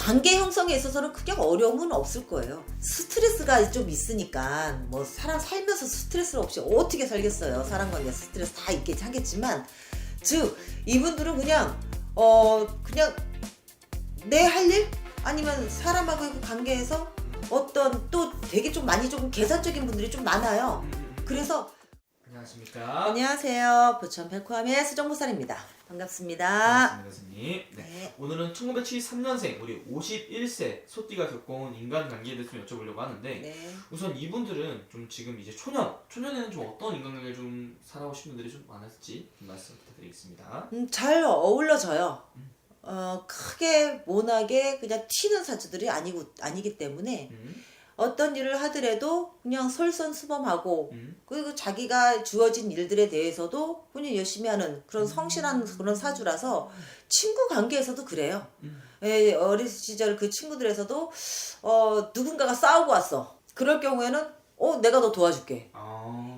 관계 형성에 있어서는 크게 어려움은 없을 거예요. 스트레스가 좀 있으니까 뭐 사람 살면서 스트레스 없이 어떻게 살겠어요. 사람 관계 스트레스 다 있겠지 하겠지만, 즉 이분들은 그냥 내 할 일 아니면 사람하고의 그 관계에서 어떤 또 되게 좀 많이 좀 계산적인 분들이 좀 많아요. 그래서 안녕하십니까. 안녕하세요. 부천 백화함의 수정보살입니다. 반갑습니다. 반갑습니다, 교수님. 네. 네. 오늘은 1973년생 우리 51세 소띠가 겪어온 인간관계에 대해서 좀 여쭤보려고 하는데, 네. 우선 이분들은 좀 지금 이제 초년에는 좀 어떤 인간관계를 좀 살아오신 분들이 좀 많았을지 좀 말씀 부탁드리겠습니다. 잘 어울려져요. 크게 모나게 그냥 튀는 사주들이 아니기 때문에 어떤 일을 하더라도 그냥 솔선수범하고 그리고 자기가 주어진 일들에 대해서도 그냥 열심히 하는 그런 성실한 그런 사주라서 친구 관계에서도 그래요. 예, 어린 시절 그 친구들에서도 누군가가 싸우고 왔어. 그럴 경우에는 내가 너 도와줄게.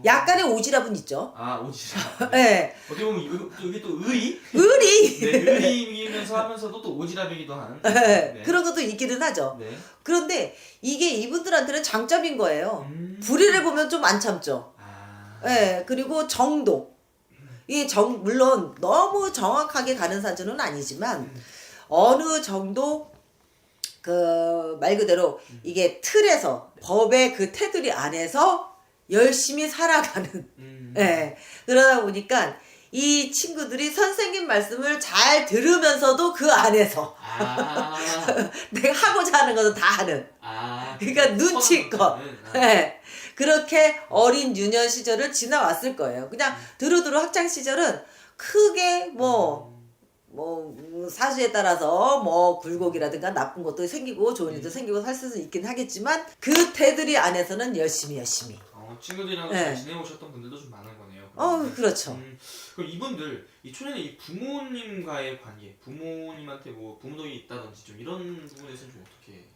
약간의 오지랖은 있죠. 오지랖. 네. 어떻게 보면 이게 또 의리? 의리. 네, 의리이면서 하면서도 또 오지랖이기도 한. 네. 그런 것도 있기는 하죠. 네. 그런데 이게 이분들한테는 장점인 거예요. 불의를 보면 좀 안 참죠. 네. 그리고 정도. 물론 너무 정확하게 가는 사주는 아니지만 어느 정도 말 그대로 이게 틀에서 법의 그 테두리 안에서 열심히 살아가는. 예. 그러다 보니까 이 친구들이 선생님 말씀을 잘 들으면서도 그 안에서 내가 하고자 하는 것은 다 하는. 그러니까 눈치껏. 예. 그렇게 어린 유년 시절을 지나왔을 거예요. 그냥 두루두루 학창 시절은 크게 사주에 따라서 굴곡이라든가 나쁜 것도 생기고 좋은 일도 생기고 살 수도 있긴 하겠지만 그 테두리 안에서는 열심히 친구들이랑 네. 잘 지내오셨던 분들도 좀 많은 거네요. 그렇죠. 그럼 이분들 이 초년에 이 부모님과의 관계, 부모님한테 뭐 부모덕이 있다든지 좀 이런 부분에서는 좀 어떻게?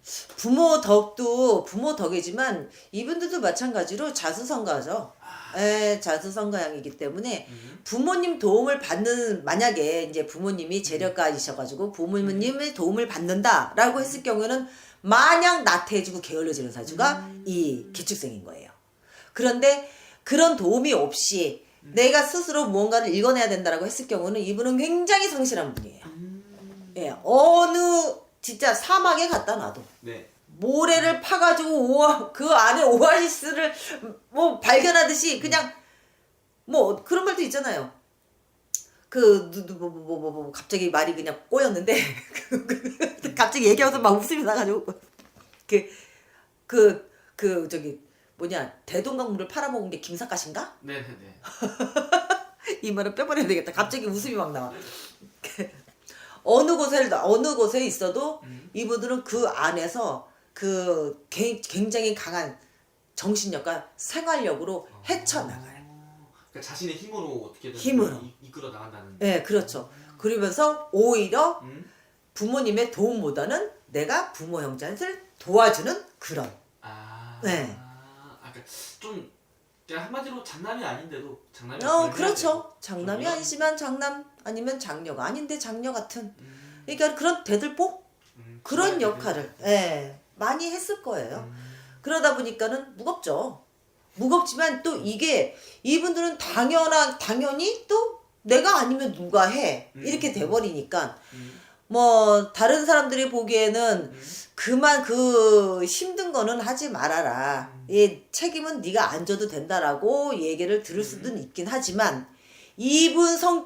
부모 덕이지만 이분들도 마찬가지로 자수성가죠. 자수성가형이기 때문에 부모님 도움을 만약에 이제 부모님이 재력가이셔가지고 부모님의 도움을 받는다라고 했을 경우에는 마냥 나태해지고 게을러지는 사주가 이 기축생인 거예요. 그런데 그런 도움이 없이 내가 스스로 무언가를 읽어내야 된다라고 했을 경우는 이분은 굉장히 성실한 분이에요. 예, 진짜 사막에 갖다 놔도 네. 모래를 파가지고 그 안에 오아시스를 발견하듯이 그냥 그런 말도 있잖아요. 갑자기 말이 그냥 꼬였는데 갑자기 얘기하면서 막 웃음이 나가지고 대동강물을 팔아먹은 게 김삿갓인가? 네네네. 이 말은 빼버려야 되겠다. 갑자기 웃음이 막 나와. 어느 곳에 있어도 이분들은 그 안에서 그 굉장히 강한 정신력과 생활력으로 헤쳐나가요. 그러니까 자신의 힘으로 어떻게든 이끌어 나간다는. 네, 그렇죠. 그러면서 오히려 부모님의 도움보다는 내가 부모 형제를 도와주는 그런. 네. 그러니까 좀 그냥 한마디로 장남이 아닌데도 장남이. 그렇죠. 장남이 아니지만 장남 아니면 장녀가 아닌데 장녀 같은. 그러니까 그런 대들보 그런 역할을 많이 했을 거예요. 그러다 보니까는 무겁죠. 무겁지만 또 이게 이분들은 당연히 또 내가 아니면 누가 해 이렇게 돼버리니까 다른 사람들이 보기에는 그만 그 힘든 거는 하지 말아라. 책임은 네가 안 져도 된다라고 얘기를 들을 수도 있긴 하지만 이분들의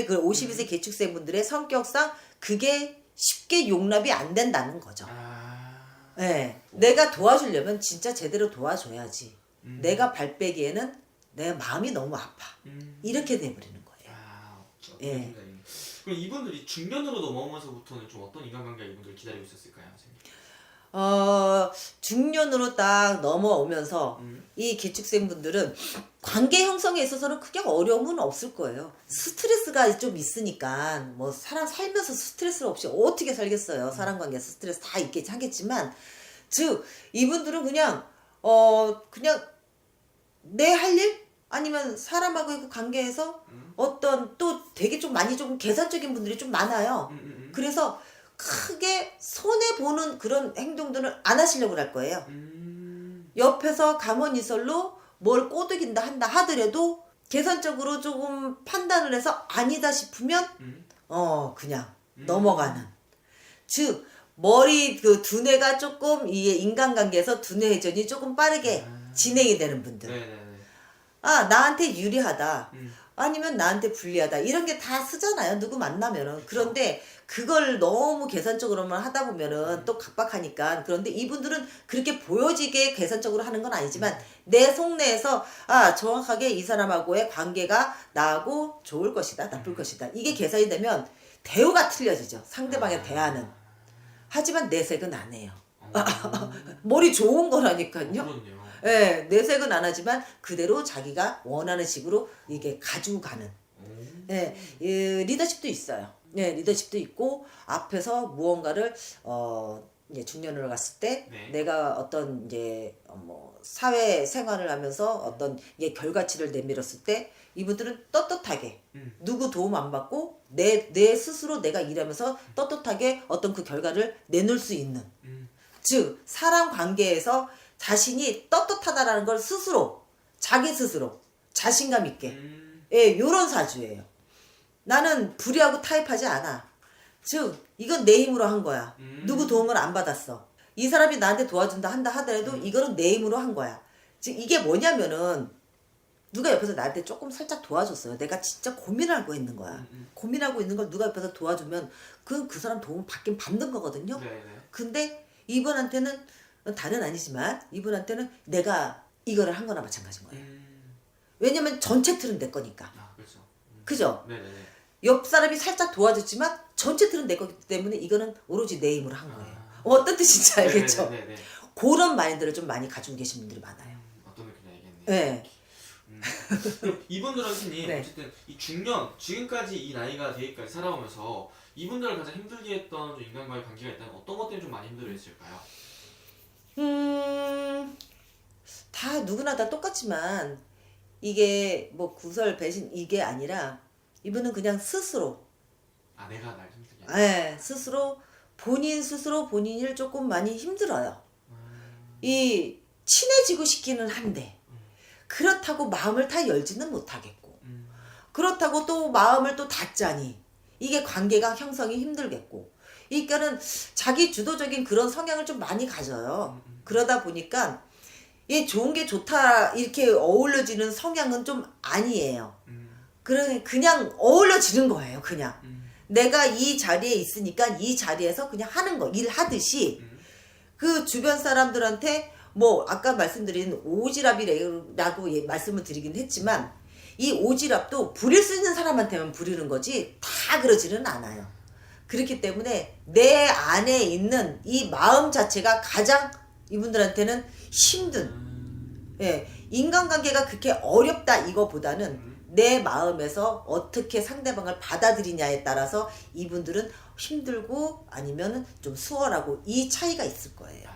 그 52세 개축생 분들의 성격상 그게 쉽게 용납이 안 된다는 거죠. 내가 도와주려면 진짜 제대로 도와줘야지. 내가 발빼기에는 내 마음이 너무 아파. 이렇게 돼버리는 거예요. 그럼 이분들이 중년으로 넘어오면서부터는 좀 어떤 인간관계가 이분들 기다리고 있었을까요, 선생님? 중년으로 딱 넘어오면서 이 개축생 분들은 관계 형성에 있어서는 크게 어려움은 없을 거예요. 스트레스가 좀 있으니까 사람 살면서 스트레스 없이 어떻게 살겠어요. 사람 관계 스트레스 다 있겠지 하겠지만, 즉 이분들은 그냥 내 할 일 아니면 사람하고의 그 관계에서 어떤 또 되게 좀 많이 좀 계산적인 분들이 좀 많아요. 그래서 크게 보는 그런 행동들을 안 하시려고 할 거예요. 옆에서 가만히 있을로 뭘 꼬드긴다 한다 하더라도 계산적으로 조금 판단을 해서 아니다 싶으면 그냥 넘어가는. 즉 머리 그 두뇌가 조금 이 인간관계에서 두뇌 회전이 조금 빠르게 진행이 되는 분들. 네네네. 아, 나한테 유리하다. 아니면 나한테 불리하다. 이런 게 다 쓰잖아요. 누구 만나면은. 그런데 그걸 너무 계산적으로만 하다 보면은 또 각박하니까. 그런데 이분들은 그렇게 보여지게 계산적으로 하는 건 아니지만 내 속내에서 아, 정확하게 이 사람하고의 관계가 나하고 좋을 것이다. 나쁠 것이다. 이게 계산이 되면 대우가 틀려지죠. 상대방의 대하는. 하지만 내색은 안 해요. 머리 좋은 거라니까요. 그렇네요. 예, 내색은 안 하지만 그대로 자기가 원하는 식으로 이게 가지고 가는. 예, 리더십도 있어요. 예, 리더십도 있고 앞에서 무언가를 이제 중년으로 갔을 때 네. 내가 어떤 이제 뭐 사회 생활을 하면서 어떤 이게 결과치를 내밀었을 때 이분들은 떳떳하게 누구 도움 안 받고 내 스스로 내가 일하면서 떳떳하게 어떤 그 결과를 내놓을 수 있는. 즉 사람 관계에서 자신이 떳떳하다라는 걸 스스로 자기 스스로 자신감 있게 예, 요런 사주예요. 나는 불의하고 타협하지 않아. 즉 이건 내 힘으로 한 거야. 누구 도움을 안 받았어. 이 사람이 나한테 도와준다 한다 하더라도 이거는 내 힘으로 한 거야. 즉 이게 뭐냐면은 누가 옆에서 나한테 조금 살짝 도와줬어요. 내가 진짜 고민하고 있는 거야. 고민하고 있는 걸 누가 옆에서 도와주면 그 사람 도움 받긴 받는 거거든요. 네네. 근데 이분한테는 다는 아니지만 이분한테는 내가 이거를 한 거나 마찬가지인 거예요. 왜냐면 전체 틀은 내 거니까. 아, 그렇죠. 그죠? 네네네. 옆 사람이 살짝 도와줬지만 전체 틀은 내 거기 때문에 이거는 오로지 내 힘으로 한 거예요. 어떤 뜻인지 알겠죠? 네네네. 그런 마인드를 좀 많이 가지고 계신 분들이 많아요. 어떤 느낌인지 알겠네요. 네. 그럼 이분들한테는 네. 어쨌든 이 중년 지금까지 이 나이가 되기까지 살아오면서 이분들을 가장 힘들게 했던 좀 인간과의 관계가 있다면 어떤 것 때문에 좀 많이 힘들어했을까요? 다 누구나 다 똑같지만 이게 뭐 구설 배신 이게 아니라 이분은 그냥 스스로 아, 내가 날 힘들게. 스스로 본인 스스로 본인을 조금 많이 힘들어요. 이 친해지고 싶기는 한데 그렇다고 마음을 다 열지는 못하겠고 그렇다고 또 마음을 또 닫자니 이게 관계가 형성이 힘들겠고 그러니까는 자기 주도적인 그런 성향을 좀 많이 가져요. 그러다 보니까 얘 좋은 게 좋다 이렇게 어울려지는 성향은 좀 아니에요. 그냥 어울려지는 거예요. 그냥 내가 이 자리에 있으니까 이 자리에서 그냥 하는 거 일하듯이 그 주변 사람들한테 뭐 아까 말씀드린 오지랖이라고 말씀을 드리긴 했지만 이 오지랖도 부릴 수 있는 사람한테만 부리는 거지 다 그러지는 않아요. 그렇기 때문에 내 안에 있는 이 마음 자체가 가장 이분들한테는 힘든 인간관계가 그렇게 어렵다 이거보다는 내 마음에서 어떻게 상대방을 받아들이냐에 따라서 이분들은 힘들고 아니면 좀 수월하고 이 차이가 있을 거예요.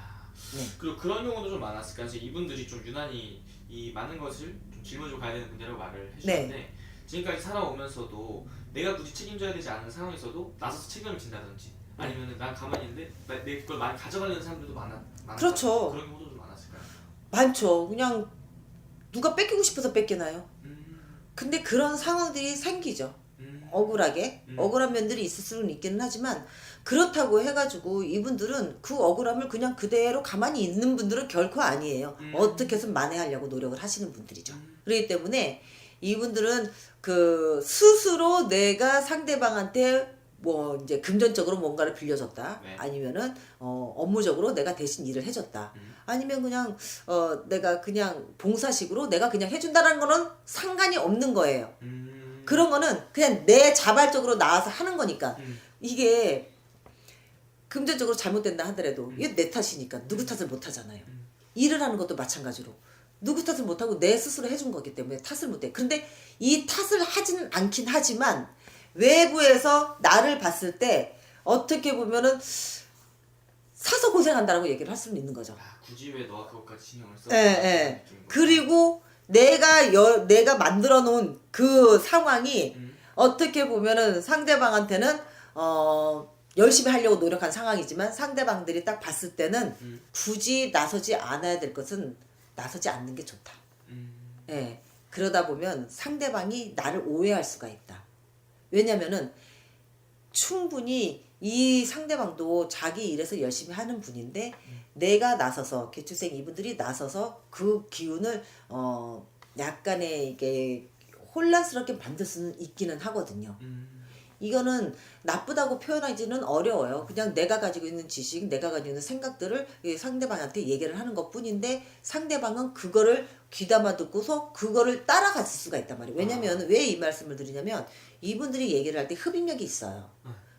네. 그리고 그런 경우도 좀 많았을까요? 이제 이분들이 좀 유난히 이 많은 것을 좀 짊어지고 가야 되는 분이라고 말을 해주셨는데 지금까지 살아오면서도 내가 굳이 책임져야 되지 않은 상황에서도 나서서 책임을 진다든지 아니면은 난 가만히 있는데 내 걸 많이 가져가려는 사람들도 많았다. 그렇죠. 그런 경우도 좀 많았을까요? 많죠. 그냥 누가 뺏기고 싶어서 뺏기나요? 근데 그런 상황들이 생기죠. 억울하게 억울한 면들이 있을 수는 있기는 하지만 그렇다고 해가지고 이분들은 그 억울함을 그냥 그대로 가만히 있는 분들은 결코 아니에요. 어떻게 해서 만회하려고 노력을 하시는 분들이죠. 그렇기 때문에 이분들은 그 스스로 내가 상대방한테 뭐 이제 금전적으로 뭔가를 빌려줬다. 네. 아니면은 업무적으로 내가 대신 일을 해줬다. 아니면 그냥 내가 그냥 봉사식으로 내가 그냥 해준다는 거는 상관이 없는 거예요. 그런 거는 그냥 내 자발적으로 나와서 하는 거니까 이게 금전적으로 잘못된다 하더라도 이게 내 탓이니까 누구 탓을 못 하잖아요. 일을 하는 것도 마찬가지로 누구 탓을 못 하고 내 스스로 해준 거기 때문에 탓을 못 해. 그런데 이 탓을 하진 않긴 하지만 외부에서 나를 봤을 때 어떻게 보면은 사서 고생한다라고 얘기를 할 수는 있는 거죠. 아, 굳이 왜 너가 그것까지 신경을 써? 그리고 내가 만들어 놓은 그 상황이 어떻게 보면은 상대방한테는 열심히 하려고 노력한 상황이지만 상대방들이 딱 봤을 때는 음. 굳이 나서지 않아야 될 것은 나서지 않는 게 좋다. 예. 그러다 보면 상대방이 나를 오해할 수가 있다. 왜냐면은 충분히 이 상대방도 자기 일에서 열심히 하는 분인데 내가 나서서 개축생 이분들이 나서서 그 기운을 약간의 이게 혼란스럽게 만들 수는 있기는 하거든요. 이거는 나쁘다고 표현하기는 어려워요. 그냥 내가 가지고 있는 지식, 내가 가지고 있는 생각들을 상대방한테 얘기를 하는 것 뿐인데 상대방은 그거를 귀담아 듣고서 그거를 따라갔을 수가 있단 말이에요. 왜냐면 왜 이 말씀을 드리냐면 이분들이 얘기를 할 때 흡입력이 있어요.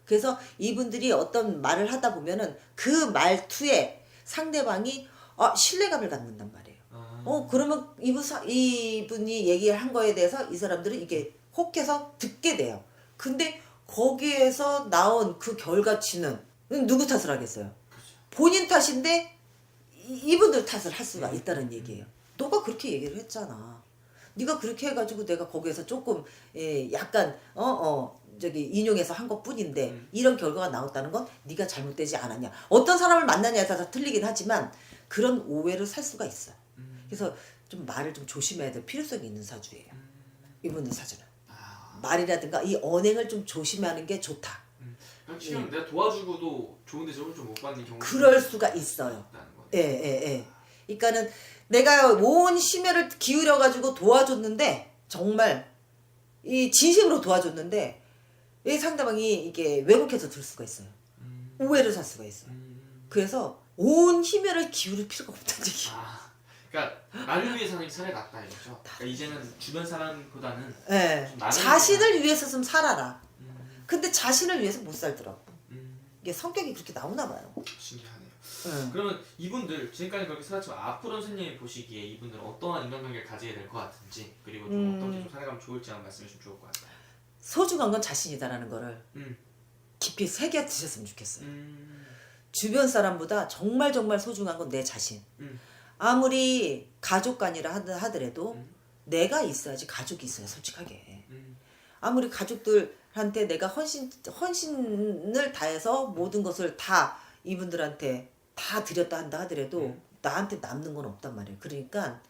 그래서 이분들이 어떤 말을 하다 보면은 그 말투에 상대방이 신뢰감을 갖는단 말이에요. 그러면 이분이 얘기한 거에 대해서 이 사람들은 이게 혹해서 듣게 돼요. 근데 거기에서 나온 그 결과치는 누구 탓을 하겠어요? 본인 탓인데 이분들 탓을 할 수가 있다는 얘기예요. 너가 그렇게 얘기를 했잖아. 네가 그렇게 해가지고 내가 거기에서 조금 약간 저기 인용해서 한 것뿐인데 이런 결과가 나왔다는 건 네가 잘못되지 않았냐. 어떤 사람을 만나냐에 따라 틀리긴 하지만 그런 오해를 살 수가 있어요. 그래서 좀 말을 좀 조심해야 될 필요성이 있는 사주예요. 이분들 사주는. 말이라든가 이 언행을 좀 조심하는 게 좋다. 지금 내가 도와주고도 좋은 대접을 좀 못 받는 경우가 그럴 수가 있어요. 예. 그러니까는 내가 온 심혈을 기울여 가지고 도와줬는데 정말 이 진심으로 도와줬는데 이 상대방이 이게 왜곡해서 들 수가 있어요. 오해를 살 수가 있어요. 그래서 온 힘혈을 기울일 필요가 없다는 얘기예요. 그러니까 나를 위해 사는 게 차라리 낫다 이거죠. 그러니까 이제는 주변 사람보다는 자신을 위해서 좀 살아라. 근데 자신을 위해서 못 살더라고. 이게 성격이 그렇게 나오나 봐요. 신기하네요. 그러면 이분들 지금까지 그렇게 살았지만 앞으로 선생님이 보시기에 이분들은 어떠한 인간관계를 가져야 될 것 같은지 그리고 좀 어떻게 좀 살아가면 좋을지 한번 말씀해 주시면 좋을 것 같아요. 소중한 건 자신이다라는 거를 깊이 새겨 드셨으면 좋겠어요. 주변 사람보다 정말 소중한 건 내 자신. 아무리 가족 간이라 하더라도 내가 있어야지 가족이 있어요. 솔직하게. 아무리 가족들한테 내가 헌신을 다해서 모든 것을 다 이분들한테 다 드렸다 한다 하더라도 나한테 남는 건 없단 말이에요. 그러니까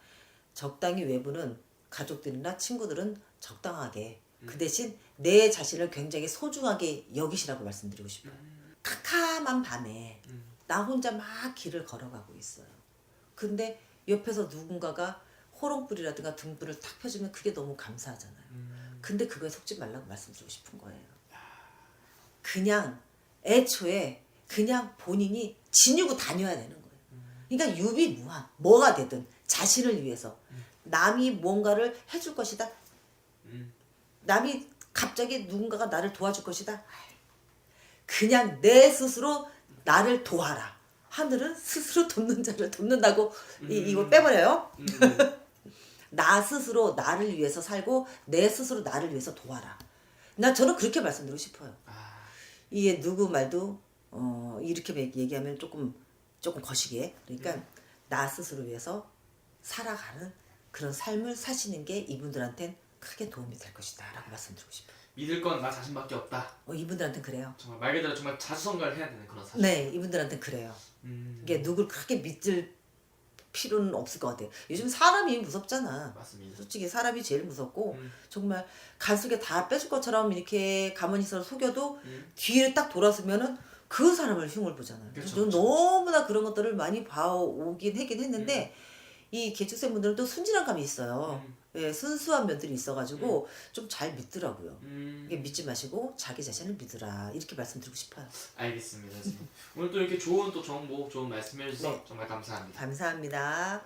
적당히 외부는 가족들이나 친구들은 적당하게 그 대신 내 자신을 굉장히 소중하게 여기시라고 말씀드리고 싶어요. 캄캄한 밤에 나 혼자 막 길을 걸어가고 있어요. 근데 옆에서 누군가가 호롱불이라든가 등불을 탁 펴주면 그게 너무 감사하잖아요. 근데 그거에 속지 말라고 말씀드리고 싶은 거예요. 그냥 애초에 그냥 본인이 지니고 다녀야 되는 거예요. 그러니까 유비무한 뭐가 되든 자신을 위해서 남이 뭔가를 해줄 것이다. 남이 갑자기 누군가가 나를 도와줄 것이다. 그냥 내 스스로 나를 도와라. 하늘은 스스로 돕는 자를 돕는다고 이거 빼버려요. 나 스스로 나를 위해서 살고 내 스스로 나를 위해서 도와라. 저는 그렇게 말씀드리고 싶어요. 이게 누구 말도 이렇게 얘기하면 조금 거시기해. 그러니까 나 스스로 위해서 살아가는 그런 삶을 사시는 게 이분들한텐 크게 도움이 될 것이다 라고 말씀드리고 싶어요. 믿을 건 나 자신밖에 없다. 이분들한테는 그래요. 정말 말 그대로 정말 자수성가를 해야 되는 그런 사실. 네, 이분들한테는 그래요. 이게 누굴 크게 믿을 필요는 없을 것 같아요. 요즘 사람이 무섭잖아. 맞습니다. 솔직히 사람이 제일 무섭고 정말 간속에 다 뺏을 것처럼 이렇게 가만히 있어 속여도 뒤를 딱 돌아서면은 그 사람을 흉을 보잖아요. 저는 너무나 그런 것들을 많이 봐오긴 했는데 이 개축생 분들은 또 순진한 감이 있어요. 예, 순수한 면들이 있어가지고 좀 잘 믿더라고요. 이게 믿지 마시고 자기 자신을 믿으라 이렇게 말씀드리고 싶어요. 알겠습니다. 오늘 또 이렇게 좋은 또 정보, 좋은 말씀해 주셔서 네. 정말 감사합니다. 감사합니다.